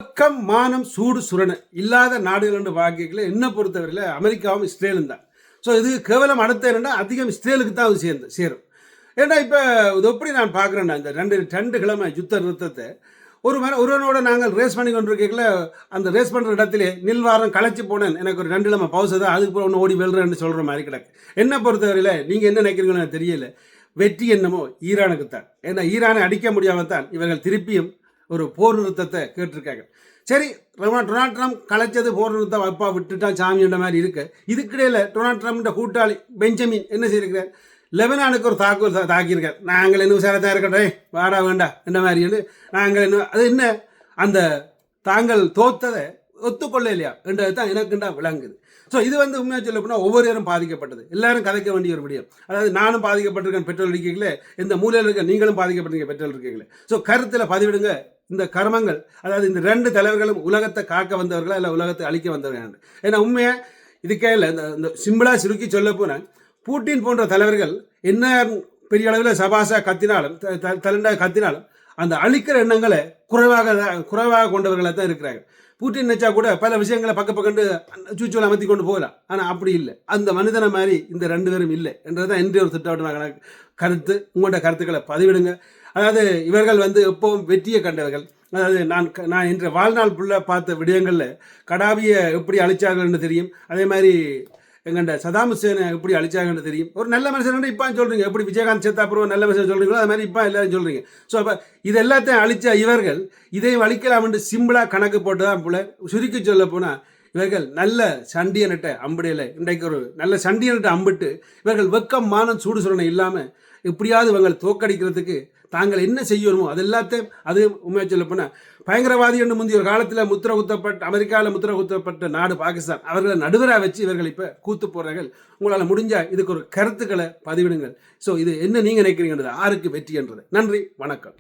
பக்கம் மானம் சூடு சுரண இல்லாத நாடுகள் பார்க்கல என்ன பொறுத்தவரையில் அமெரிக்காவும் இஸ்ரேலும் தான். ஸோ இது கேவலம் அடுத்த என்னென்னா அதிகம் இஸ்ரேலுக்கு தான் அது சேரும். ஏன்னா இப்போ இது எப்படி நான் பார்க்குறேன்னா இந்த ரெண்டு கிழமை யுத்த நிறுத்தத்தை ஒருவனோட நாங்கள் ரேஸ் பண்ணி கொண்டிருக்கல அந்த ரேஸ் பண்ணுற இடத்துல நில்வாரம் களைச்சி போனேன் எனக்கு ஒரு 2 கிழமை பவுசை தான் அதுக்கு ஒன்று ஓடி வெல்றேன்னு சொல்கிற மாதிரி கிடக்கு. என்ன பொறுத்தவரையில் நீங்கள் என்ன நினைக்கிறீங்கன்னு எனக்கு தெரியல. வெற்றி என்னமோ ஈரானுக்கு தான். ஏன்னா ஈரானை அடிக்க முடியாமல் தான் இவர்கள் திருப்பியும் ஒரு போர் நிறுத்தத்தை கேட்டிருக்காங்க. சரி, டொனால்ட் ட்ரம்ப் கலைச்சது போர் நிறுத்தம் அப்பா விட்டுட்டான் சாமின்ற மாதிரி இருக்கு. இதுக்கிடையில் டொனால்ட் ட்ரம்ப்ட கூட்டாளி பெஞ்சமின் என்ன செய்திருக்கிறார், லெபனானுக்கு ஒரு தாக்குதல் தாக்கியிருக்கார். நாங்கள் இன்னும் விசாரத்தான் இருக்கட்டும், வாடா வேண்டாம் இந்த மாதிரி நாங்கள் இன்னும் அது என்ன அந்த தாங்கள் தோத்ததை ஒத்துக்கொள்ள இல்லையா என்றது தான் எனக்குண்டா விளங்குது. ஸோ இது உண்மையாக சொல்ல போனால் ஒவ்வொருவரும் பாதிக்கப்பட்டது, எல்லாரும் கதைக்க வேண்டிய ஒரு விடயம். அதாவது நானும் பாதிக்கப்பட்டிருக்கேன் பெட்ரோல் அடிக்கீங்களே, இந்த மூலையில் இருக்க நீங்களும் பாதிக்கப்பட்டிருக்கீங்க பெட்ரோல் இருக்கீங்களே. ஸோ கருத்தில் பதிவிடுங்க இந்த கர்மங்கள். அதாவது இந்த 2 தலைவர்களும் உலகத்தை காக்க வந்தவர்களா இல்லை உலகத்தை அழிக்க வந்தவர்கள். ஏன்னா உண்மையாக இதுக்கே இல்லை இந்த சிம்பிளாக சுருக்கி சொல்ல போனால் பூட்டின் போன்ற தலைவர்கள் என்ன பெரிய அளவில் சபாசா கத்தினாலும் தலண்டா கத்தினாலும் அந்த அழிக்கிற எண்ணங்களை குறைவாக கொண்டவர்களாக தான் இருக்கிறாங்க. பூட்டின் நினைச்சா கூட பல விஷயங்களை பக்கண்டு சூச்சோலை அமர்த்தி கொண்டு போகலாம். ஆனால் அப்படி இல்லை, அந்த மனிதனை மாதிரி இந்த 2 பேரும் இல்லை என்றதான் இன்றைய ஒரு திட்டவட்டமான கருத்து. உங்களோட கருத்துக்களை பதிவிடுங்க. அதாவது இவர்கள் எப்பவும் வெற்றியை கண்டவர்கள். அதாவது நான் இன்று வாழ்நாள் ஃபுல்லாக பார்த்த விடயங்களில் கடாபியை எப்படி அழிச்சாங்கன்னு தெரியும், அதே மாதிரி எங்கண்ட சதாம் ஹுசேனை எப்படி அழிச்சாங்கன்னு தெரியும். ஒரு நல்ல மனுஷன் இப்போ சொல்கிறீங்க, எப்படி விஜயகாந்த் சேத்தாப்புறம் நல்ல மனுஷன் சொல்கிறீங்களோ அது மாதிரி இப்போ எல்லாரும் சொல்கிறீங்க. ஸோ அப்போ இது எல்லாத்தையும் அழிச்ச இவர்கள் இதையும் அழிக்கலாம் என்று சிம்பிளாக கணக்கு போட்டு தான் போல. சுருக்கி சொல்ல போனால் இவர்கள் நல்ல சண்டியனட்ட அம்புடையில் இன்றைக்கு ஒரு நல்ல சண்டியனட்ட அம்பிட்டு இவர்கள் வெக்கம் மானம் சூடு சுரணை இல்லாமல் எப்படியாவது இவங்கள் தோக்கடிக்கிறதுக்கு தாங்கள் என்ன செய்யணுமோ அது எல்லாத்தையும் அது உண்மையாக சொல்ல போனால் பயங்கரவாதி என்று முந்தைய ஒரு காலத்தில் முத்திர குத்தப்பட்ட அமெரிக்காவில் முத்திர குத்தப்பட்ட நாடு பாகிஸ்தான் அவர்களை நடுவராக வச்சு இவர்கள் இப்போ கூத்து போடுறார்கள். உங்களால் முடிஞ்சால் இதுக்கு ஒரு கருத்துக்களை பதிவிடுங்கள். ஸோ இது என்ன நீங்கள் நினைக்கிறீங்கன்றது, யாருக்கு வெற்றி என்றது. நன்றி, வணக்கம்.